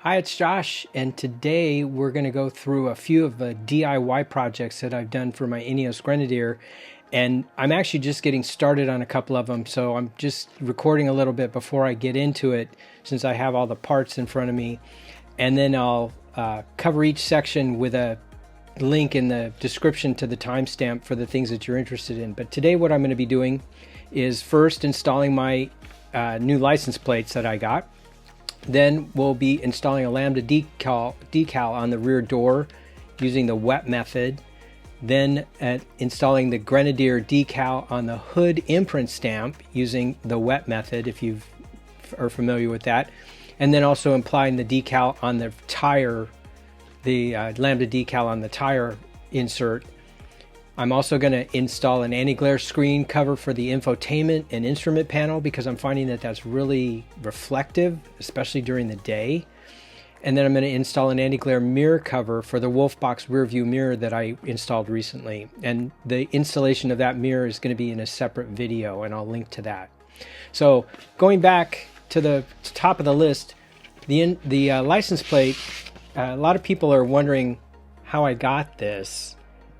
Hi, it's Josh, and today we're going to go through a few of the DIY projects that I've done for my INEOS Grenadier, and I'm actually just getting started on a couple of them, so I'm just recording a little bit before I get into it since I have all the parts in front of me, and then I'll cover each section with a link in the description to the timestamp for the things that you're interested in. But today what I'm going to be doing is first installing my new license plates that I got. Then we'll be installing a Lambda decal on the rear door using the wet method. Then installing the Grenadier decal on the hood imprint stamp using the wet method, if you are familiar with that. And then also applying the decal on the tire, the Lambda decal on the tire insert. I'm also going to install an anti-glare screen cover for the infotainment and instrument panel because I'm finding that that's really reflective, especially during the day. And then I'm going to install an anti-glare mirror cover for the Wolfbox Rear View Mirror that I installed recently. And the installation of that mirror is going to be in a separate video, and I'll link to that. So going back to the top of the list, the license plate, a lot of people are wondering how I got this.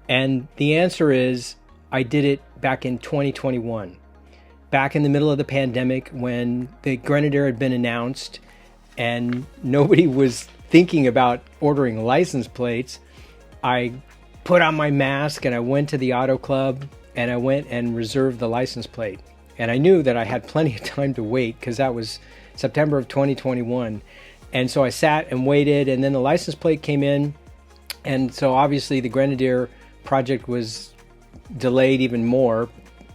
And the answer is I did it back in 2021, back in the middle of the pandemic when the Grenadier had been announced and nobody was thinking about ordering license plates. I put on my mask and I went to the auto club and I went and reserved the license plate. And I knew that I had plenty of time to wait because that was September of 2021. And so I sat and waited, and then the license plate came in. And so obviously the Grenadier project was delayed even more,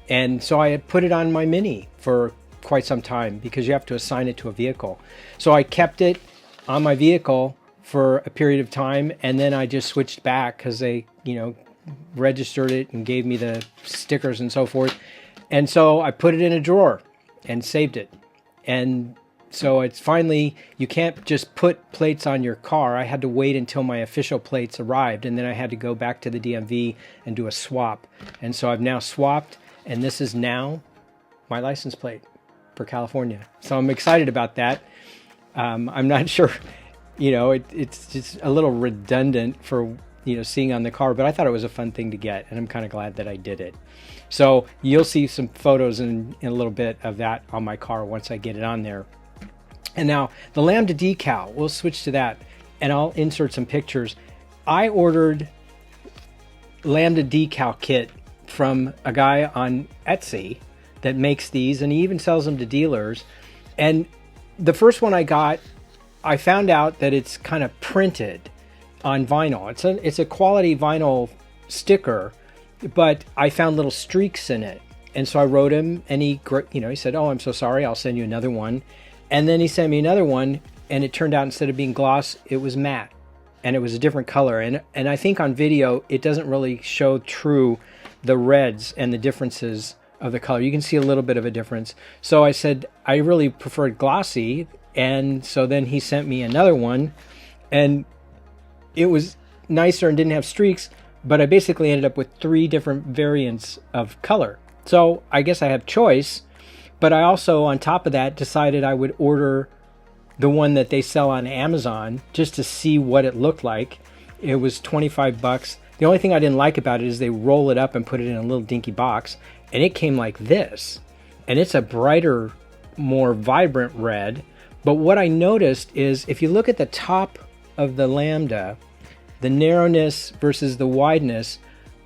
and so I had put it on my Mini for quite some time because you have to assign it to a vehicle. So I kept it on my vehicle for a period of time, and then I just switched back because they, registered it and gave me the stickers and so forth. And so I put it in a drawer and saved it. And so it's finally, you can't just put plates on your car. I had to wait until my official plates arrived, and then I had to go back to the DMV and do a swap. And so I've now swapped, and this is now my license plate for California. So I'm excited about that. I'm not sure, it's just a little redundant for, seeing on the car, but I thought it was a fun thing to get, and I'm kind of glad that I did it. So you'll see some photos in a little bit of that on my car once I get it on there. And now the Lambda decal, we'll switch to that and I'll insert some pictures. I ordered Lambda decal kit from a guy on Etsy that makes these, and he even sells them to dealers. And the first one I got, I found out that it's kind of printed on vinyl. It's a quality vinyl sticker, but I found little streaks in it. And so I wrote him, and he said, "Oh, I'm so sorry, I'll send you another one." And then he sent me another one, and it turned out instead of being gloss, it was matte, and it was a different color. And I think on video, it doesn't really show true the reds and the differences of the color. You can see a little bit of a difference. So I said, I really preferred glossy. And so then he sent me another one, and it was nicer and didn't have streaks, but I basically ended up with 3 different variants of color. So I guess I have choice. But I also, on top of that, decided I would order the one that they sell on Amazon just to see what it looked like. It was 25 bucks. The only thing I didn't like about it is they roll it up and put it in a little dinky box, and it came like this. And it's a brighter, more vibrant red. But what I noticed is if you look at the top of the Lambda, the narrowness versus the wideness,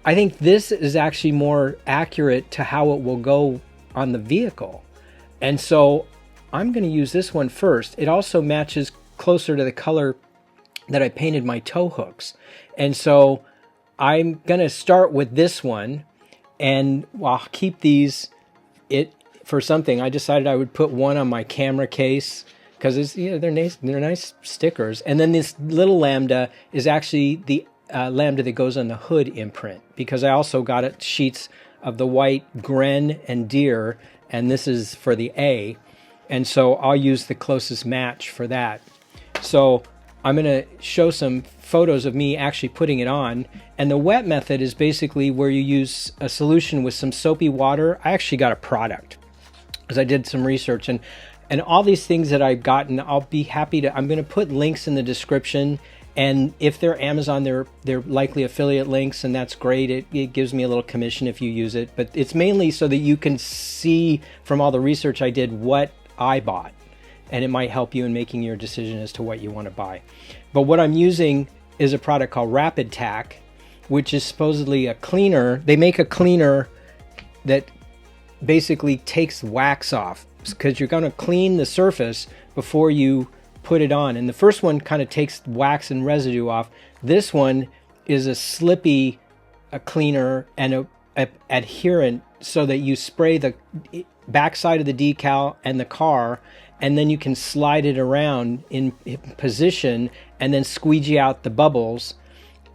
I think this is actually more accurate to how it will go on the vehicle. And so I'm going to use this one first. It also matches closer to the color that I painted my tow hooks. And so I'm going to start with this one, and I'll keep these for something. I decided I would put one on my camera case because they're nice stickers. And then this little Lambda is actually the Lambda that goes on the hood imprint, because I also got it sheets of the white Gren and Deer, and this is for the A, and so I'll use the closest match for that. So I'm going to show some photos of me actually putting it on, and the wet method is basically where you use a solution with some soapy water. I actually got a product because I did some research, and And all these things that I've gotten, I'll be happy to, I'm going to put links in the description. And if they're Amazon, they're likely affiliate links, and that's great. It gives me a little commission if you use it. But it's mainly so that you can see from all the research I did what I bought. And it might help you in making your decision as to what you want to buy. But what I'm using is a product called Rapid Tack, which is supposedly a cleaner. They make a cleaner that basically takes wax off, because you're going to clean the surface before you put it on. And the first one kind of takes wax and residue off. This one is a slippy cleaner and a adherent, so that you spray the backside of the decal and the car, and then you can slide it around in position and then squeegee out the bubbles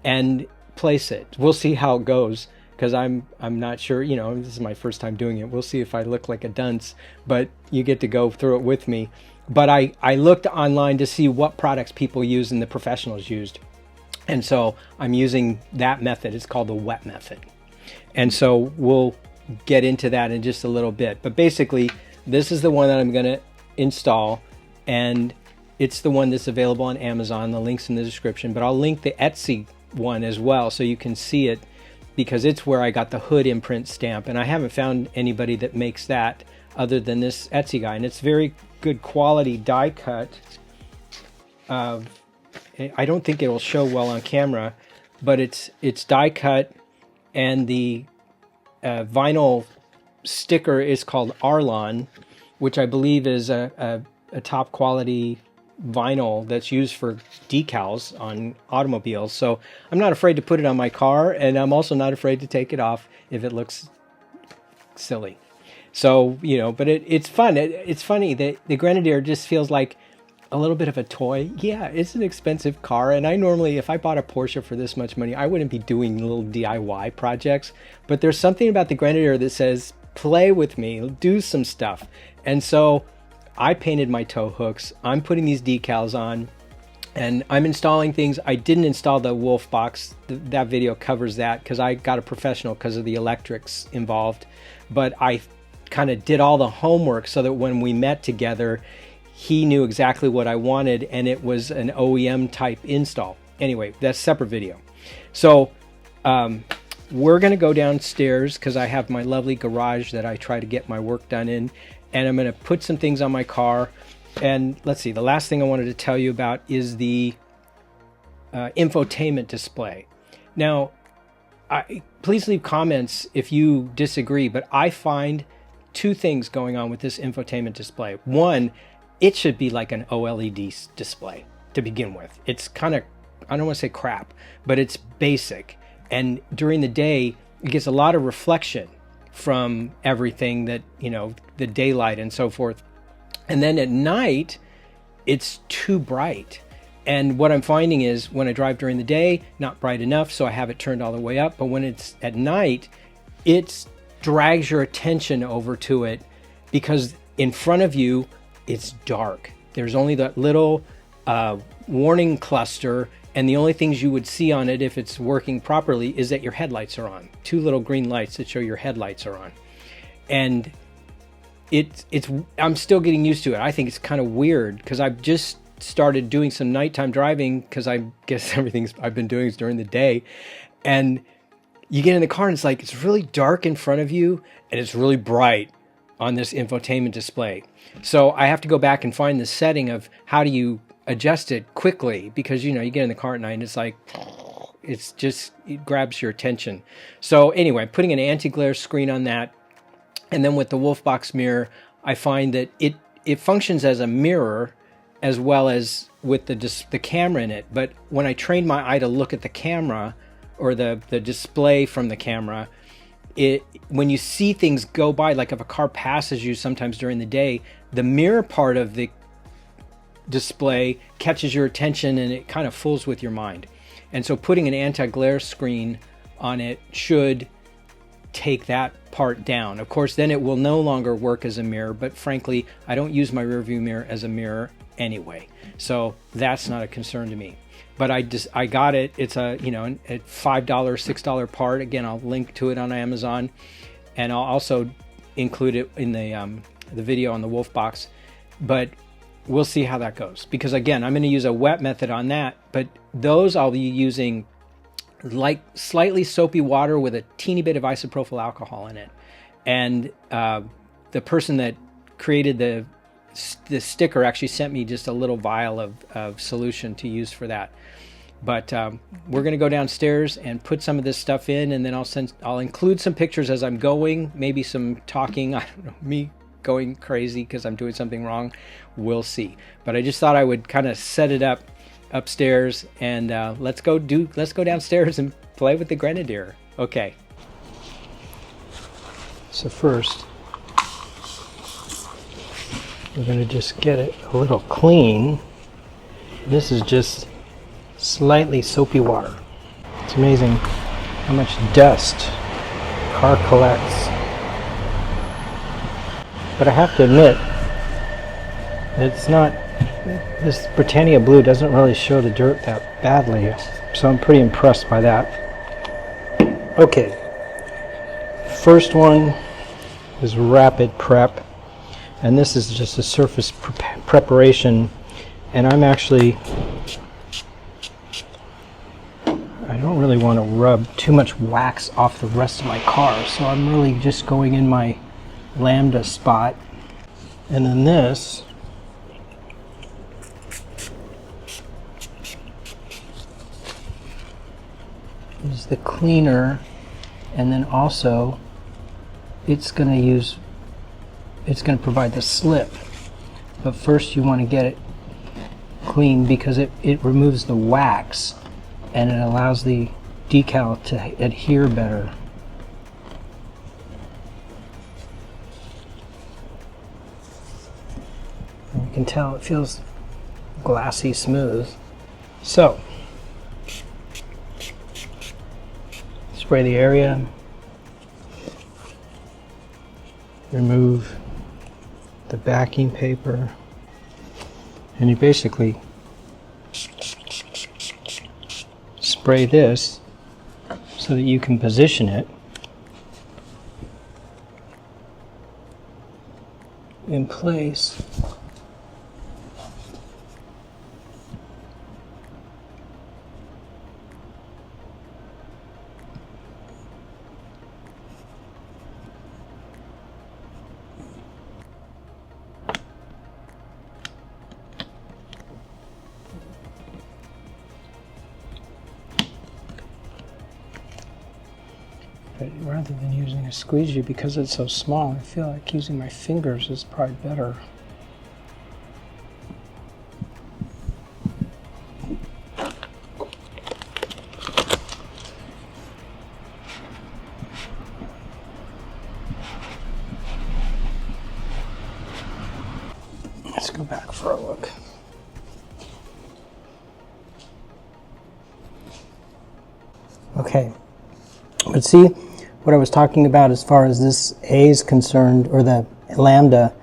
and place it. We'll see how it goes, because I'm not sure, you know, this is my first time doing it. We'll see if I look like a dunce, but you get to go through it with me. But I looked online to see what products people use and the professionals used. And so I'm using that method. It's called the wet method. And so we'll get into that in just a little bit. But basically, this is the one that I'm going to install, and it's the one that's available on Amazon. The link's in the description, but I'll link the Etsy one as well so you can see it, because it's where I got the hood imprint stamp, and I haven't found anybody that makes that other than this Etsy guy. And it's very good quality die cut. I don't think it will show well on camera, but it's die cut, and the vinyl sticker is called Arlon, which I believe is a top quality vinyl that's used for decals on automobiles. So I'm not afraid to put it on my car, and I'm also not afraid to take it off if it looks silly. So, you know, but it's fun. It's funny that the Grenadier just feels like a little bit of a toy. Yeah, it's an expensive car, and I normally, if I bought a Porsche for this much money, I wouldn't be doing little DIY projects. But there's something about the Grenadier that says, play with me, do some stuff. And so I painted my tow hooks. I'm putting these decals on, and I'm installing things. I didn't install the Wolfbox. That video covers that, because I got a professional because of the electrics involved. But I kind of did all the homework so that when we met together, he knew exactly what I wanted, and it was an OEM type install. Anyway, that's a separate video. So we're going to go downstairs, because I have my lovely garage that I try to get my work done in, and I'm going to put some things on my car. And let's see, the last thing I wanted to tell you about is the infotainment display. Now, please leave comments if you disagree, but I find two things going on with this infotainment display. One, it should be like an OLED display to begin with. It's kind of, I don't want to say crap, but it's basic. And during the day, it gets a lot of reflection from everything that, you know, the daylight and so forth. And then at night, it's too bright. And what I'm finding is when I drive during the day, not bright enough, so I have it turned all the way up. But when it's at night, it drags your attention over to it, because in front of you, it's dark. There's only that little warning cluster, and the only things you would see on it if it's working properly is that your headlights are on. Two little green lights that show your headlights are on. And I'm still getting used to it. I think it's kind of weird, because I've just started doing some nighttime driving, because I guess everything I've been doing is during the day. And you get in the car and it's like, it's really dark in front of you and it's really bright on this infotainment display. So I have to go back and find the setting of how do you adjust it quickly, because, you know, you get in the car at night and it's like, it grabs your attention. So anyway, putting an anti-glare screen on that. And then with the Wolfbox mirror, I find that it functions as a mirror as well as with the camera in it. But when I train my eye to look at the camera or the display from the camera, when you see things go by, like if a car passes you sometimes during the day, the mirror part of the display catches your attention and it kind of fools with your mind. And so putting an anti-glare screen on it should take that part down. Of course, then it will no longer work as a mirror, but frankly, I don't use my rear view mirror as a mirror anyway. So that's not a concern to me. But I got it. It's a, you know, a $5, $6 part. Again, I'll link to it on Amazon, and I'll also include it in the video on the Wolfbox. but we'll see how that goes. Because again, I'm going to use a wet method on that, but those I'll be using like slightly soapy water with a teeny bit of isopropyl alcohol in it. And the person that created the sticker actually sent me just a little vial of solution to use for that. But we're going to go downstairs and put some of this stuff in, and then I'll include some pictures as I'm going, maybe some talking. I don't know, me going crazy because I'm doing something wrong. We'll see. But I just thought I would kind of set it up upstairs, and let's go downstairs and play with the Grenadier. Okay. So first, we're going to just get it a little clean. This is just slightly soapy water. It's amazing how much dust car collects. But I have to admit, it's not, this Britannia blue doesn't really show the dirt that badly, so I'm pretty impressed by that. Okay, first one is rapid prep, and this is just a surface preparation, and I'm actually, I don't really want to rub too much wax off the rest of my car, so I'm really just going in my Lambda spot. And then this is the cleaner, and then also it's going to provide the slip. But first you want to get it clean because it removes the wax and it allows the decal to adhere better. And you can tell it feels glassy smooth. So, spray the area, remove the backing paper, and you basically spray this so that you can position it in place. But rather than using a squeegee, because it's so small, I feel like using my fingers is probably better. Let's go back for a look. Okay, but see what I was talking about as far as this A is concerned, or the Lambda,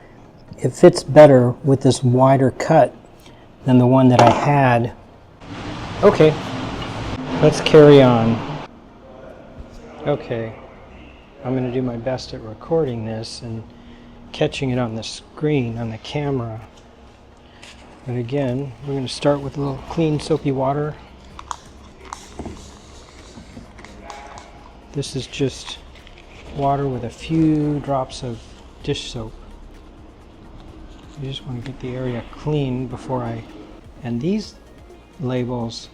it fits better with this wider cut than the one that I had. Okay, let's carry on. Okay, I'm going to do my best at recording this and catching it on the screen, on the camera. But again, we're going to start with a little clean soapy water. This is just water with a few drops of dish soap. You just want to get the area clean before and these labels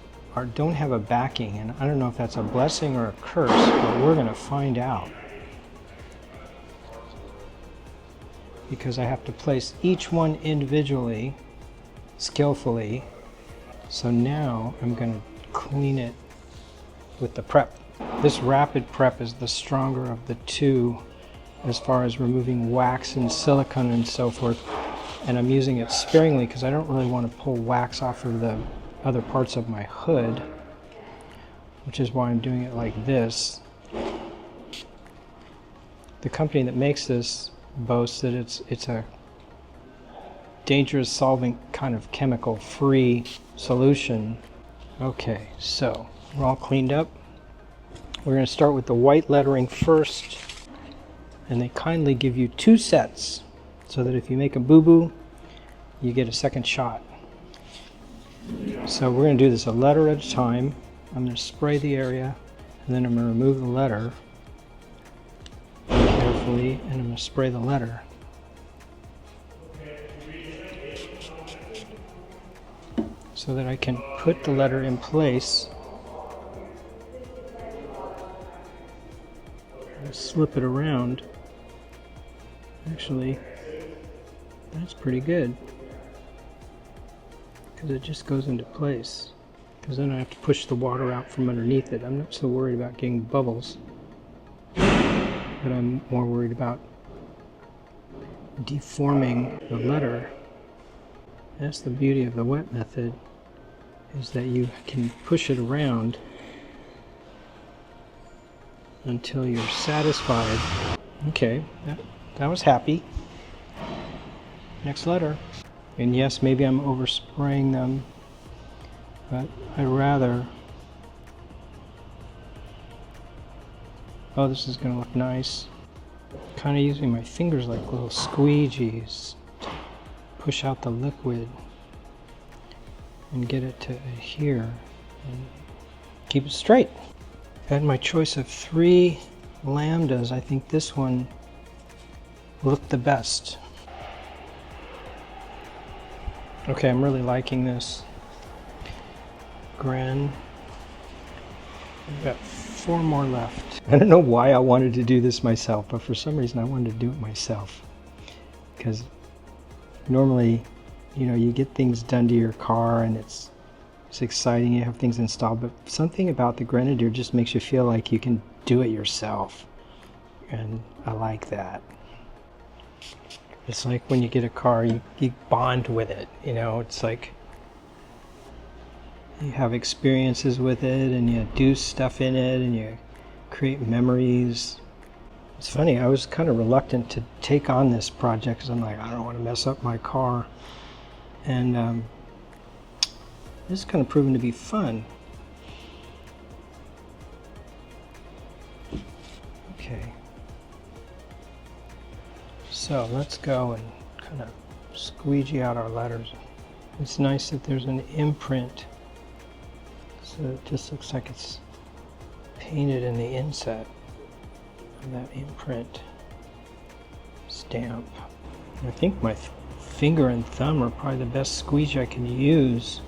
don't have a backing, and I don't know if that's a blessing or a curse, but we're going to find out. Because I have to place each one individually, skillfully. So now I'm going to clean it with the prep. This rapid prep is the stronger of the two as far as removing wax and silicone and so forth. And I'm using it sparingly because I don't really want to pull wax off of the other parts of my hood, which is why I'm doing it like this. The company that makes this boasts that it's a dangerous solvent kind of chemical free solution. Okay, so we're all cleaned up. We're going to start with the white lettering first, and they kindly give you 2 sets so that if you make a boo-boo, you get a second shot. So we're going to do this a letter at a time. I'm going to spray the area, and then I'm going to remove the letter carefully, and I'm going to spray the letter. So that I can put the letter in place. And slip it around. Actually, that's pretty good, because it just goes into place. Because then I have to push the water out from underneath it. I'm not so worried about getting bubbles, but I'm more worried about deforming the letter. That's the beauty of the wet method, is that you can push it around until you're satisfied. Okay, that was happy. Next letter. And yes, maybe I'm overspraying them, but I'd rather... Oh, this is going to look nice. Kind of using my fingers like little squeegees to push out the liquid and get it to adhere and keep it straight. I had my choice of 3 lambdas. I think this one looked the best. Okay, I'm really liking this Gren. I've got 4 more left. I don't know why I wanted to do this myself, but for some reason I wanted to do it myself. Because normally, you know, you get things done to your car and it's exciting, you have things installed, but something about the Grenadier just makes you feel like you can do it yourself. And I like that. It's like when you get a car, you bond with it, you know, it's like you have experiences with it and you do stuff in it and you create memories. It's funny, I was kind of reluctant to take on this project because I'm like, I don't want to mess up my car. And this is kind of proven to be fun. Okay. So let's go and kind of squeegee out our letters. It's nice that there's an imprint, so it just looks like it's painted in the inset of that imprint stamp. I think my finger and thumb are probably the best squeegee I can use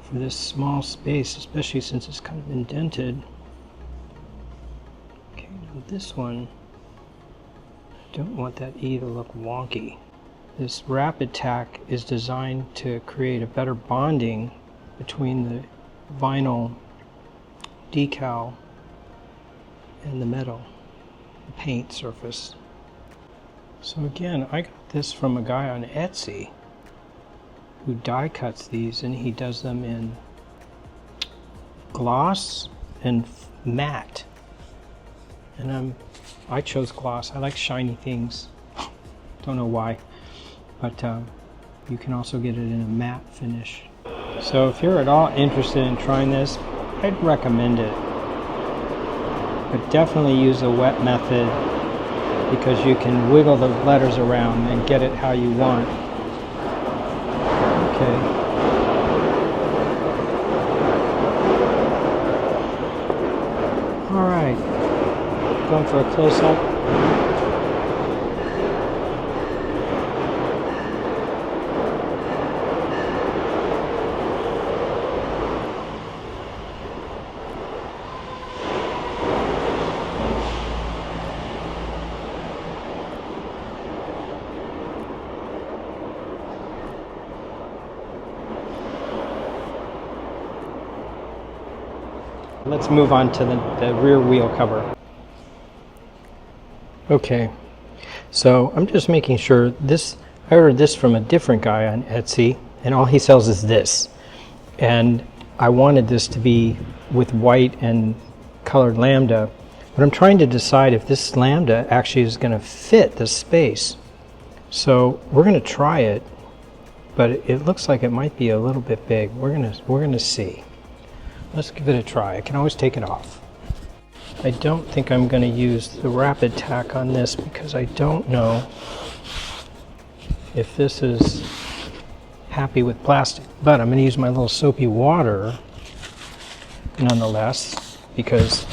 for this small space, especially since it's kind of indented. Okay, now this one, I don't want that E to look wonky. This rapid tack is designed to create a better bonding between the vinyl decal and the metal, the paint surface. So again, I got this from a guy on Etsy who die cuts these, and he does them in gloss and matte. And I chose gloss. I like shiny things. Don't know why, but you can also get it in a matte finish. So if you're at all interested in trying this, I'd recommend it. But definitely use the wet method, because you can wiggle the letters around and get it how you want. Okay. All right. Going for a close-up. Let's move on to the rear wheel cover. Okay, so I'm just making sure this, I ordered this from a different guy on Etsy, and all he sells is this. And I wanted this to be with white and colored Lambda, but I'm trying to decide if this Lambda actually is going to fit the space. So we're going to try it, but it looks like it might be a little bit big. We're gonna see. Let's give it a try. I can always take it off. I don't think I'm going to use the rapid tack on this because I don't know if this is happy with plastic. But I'm going to use my little soapy water nonetheless, because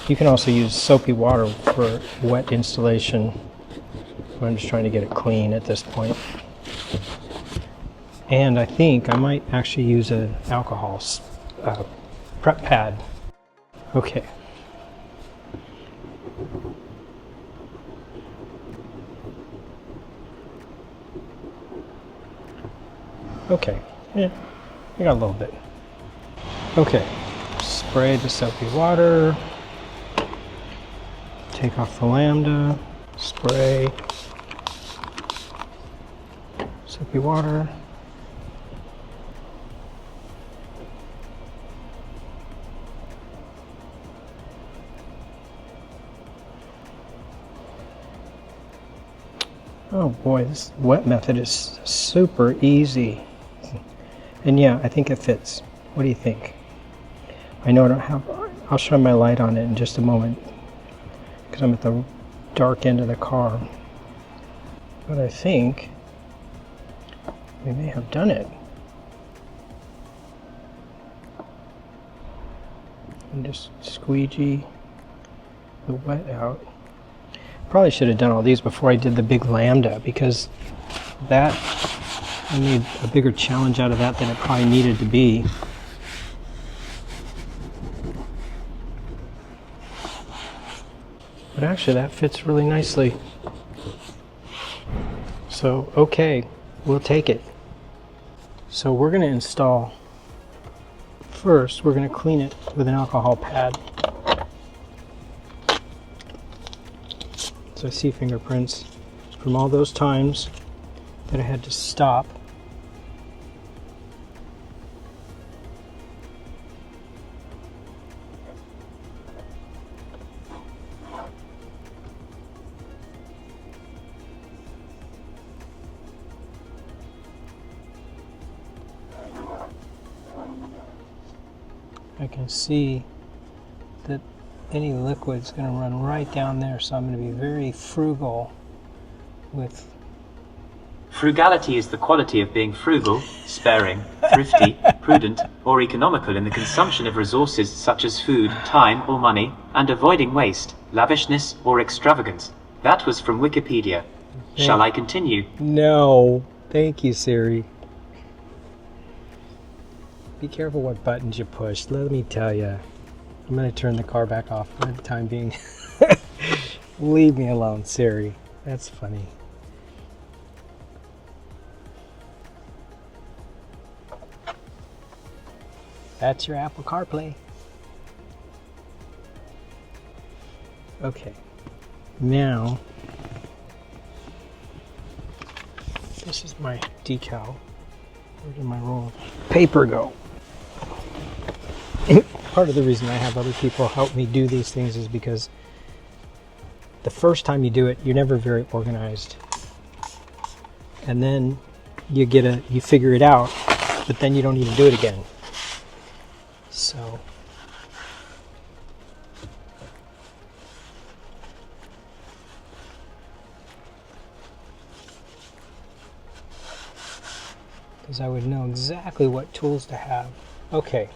you can also use soapy water for wet installation. I'm just trying to get it clean at this point. And I think I might actually use an alcohol prep pad. Okay. Okay, yeah, I got a little bit. Okay, spray the soapy water, take off the Lambda, spray, soapy water. Oh boy, this wet method is super easy. And yeah, I think it fits. What do you think? I know I don't have, I'll shine my light on it in just a moment because I'm at the dark end of the car. But I think we may have done it. And just squeegee the wet out. Probably should have done all these before I did the big Lambda, because that, I made a bigger challenge out of that than it probably needed to be. But actually that fits really nicely. So, okay, we'll take it. So we're going to install, first we're going to clean it with an alcohol pad. So I see fingerprints from all those times that I had to stop. I can see that any liquid's going to run right down there, so I'm going to be very frugal with... Frugality is the quality of being frugal, sparing, thrifty, prudent, or economical in the consumption of resources such as food, time, or money, and avoiding waste, lavishness, or extravagance. That was from Wikipedia. Shall I continue? No. Thank you, Siri. Be careful what buttons you push, let me tell you. I'm going to turn the car back off for the time being. Leave me alone, Siri. That's funny. That's your Apple CarPlay. Okay. Now, this is my decal. Where did my roll of paper go? Part of the reason I have other people help me do these things is because the first time you do it, you're never very organized. And then you figure it out, but then you don't even do it again. So because I would know exactly what tools to have. Okay.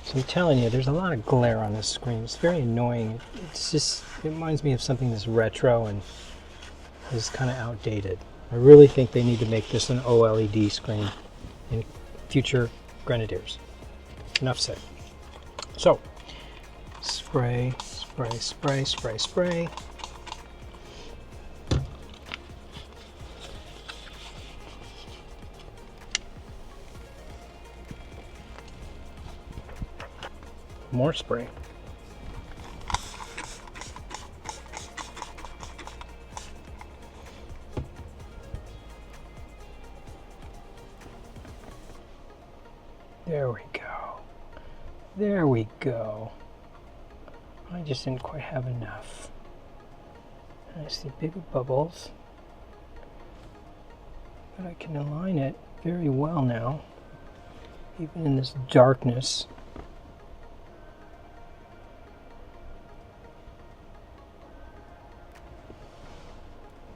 So I'm telling you, there's a lot of glare on this screen. It's very annoying. It reminds me of something that's retro and is kind of outdated. I really think they need to make this an OLED screen in future Grenadiers. Enough said. So, spray, spray, spray, spray, spray. More spray. There we go. There we go. I just didn't quite have enough. I see big bubbles. But I can align it very well now, even in this darkness.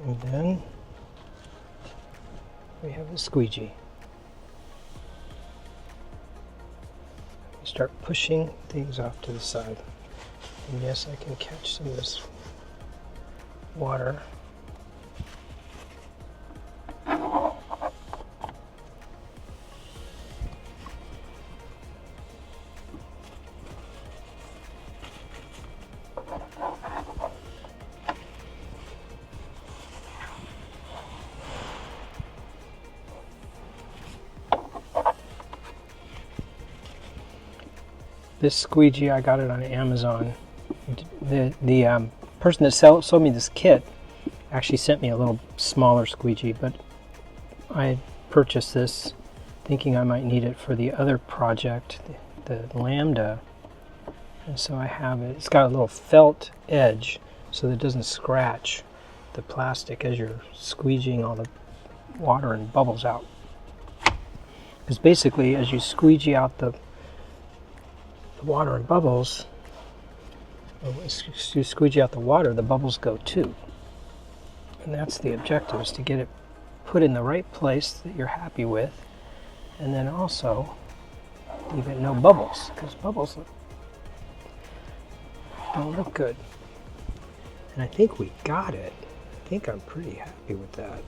And then we have a squeegee. Start pushing things off to the side. And yes, I can catch some of this water. This squeegee, I got it on Amazon. The person that sold me this kit actually sent me a little smaller squeegee, but I purchased this thinking I might need it for the other project, the Lambda. And so I have it. It's got a little felt edge so that it doesn't scratch the plastic as you're squeegeeing all the water and bubbles out. Because basically, as you squeegee out the water and bubbles, you squeegee out the water, the bubbles go too. And that's the objective, is to get it put in the right place that you're happy with, and then also leave it no bubbles, because bubbles don't look good. And I think we got it. I think I'm pretty happy with that.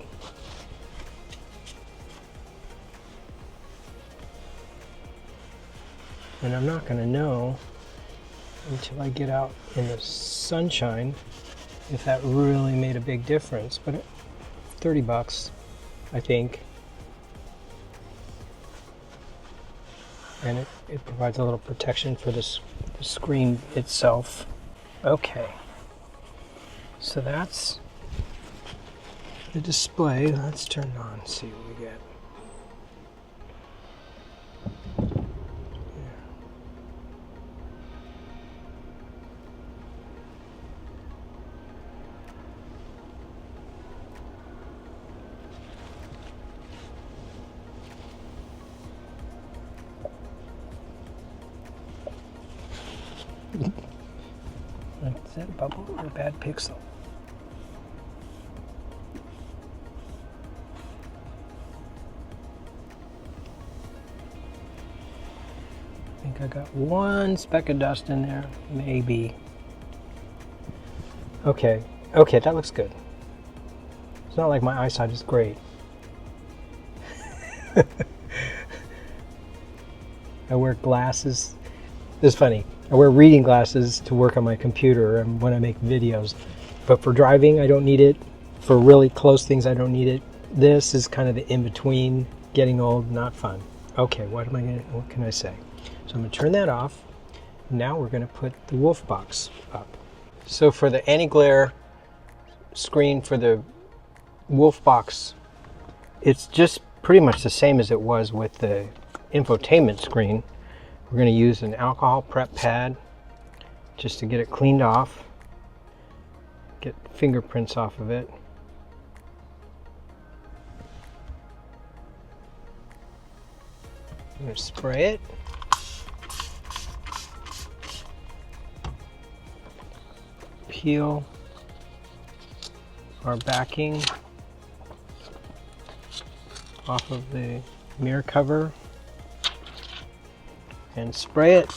And I'm not going to know until I get out in the sunshine if that really made a big difference. But $30, I think. And it provides a little protection for the screen itself. Okay. So that's the display. Let's turn it on and see what we get. Is that a bubble or a bad pixel? I think I got one speck of dust in there, maybe. Okay, that looks good. It's not like my eyesight is great. I wear glasses. This is funny. I wear reading glasses to work on my computer and when I make videos. But for driving, I don't need it. For really close things, I don't need it. This is kind of the in-between, getting old, not fun. Okay, what can I say? So I'm going to turn that off. Now we're going to put the Wolfbox up. So for the anti-glare screen for the Wolfbox, it's just pretty much the same as it was with the infotainment screen. We're going to use an alcohol prep pad just to get it cleaned off, get fingerprints off of it. I'm going to spray it. Peel our backing off of the mirror cover and spray it.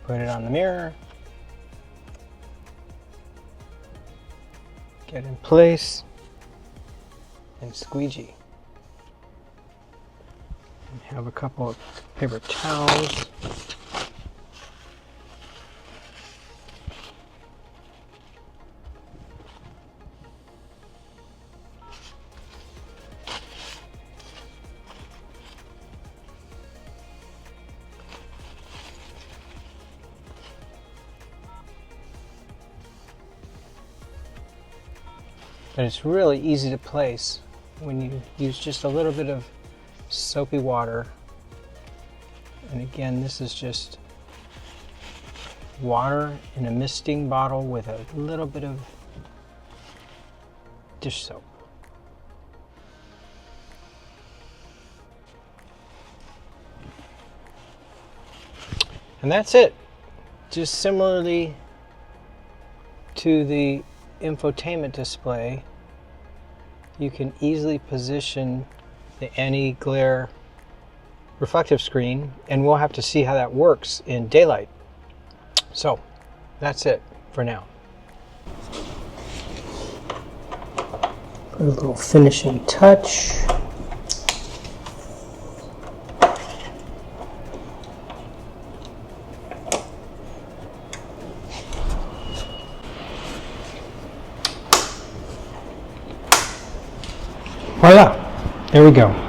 Put it on the mirror. Get in place and squeegee. And have a couple of paper towels. And it's really easy to place when you use just a little bit of soapy water. And again, this is just water in a misting bottle with a little bit of dish soap. And that's it. Just similarly to the infotainment display, you can easily position the anti-glare reflective screen, and we'll have to see how that works in daylight. So that's it for now. Put a little finishing touch. Voila, there we go.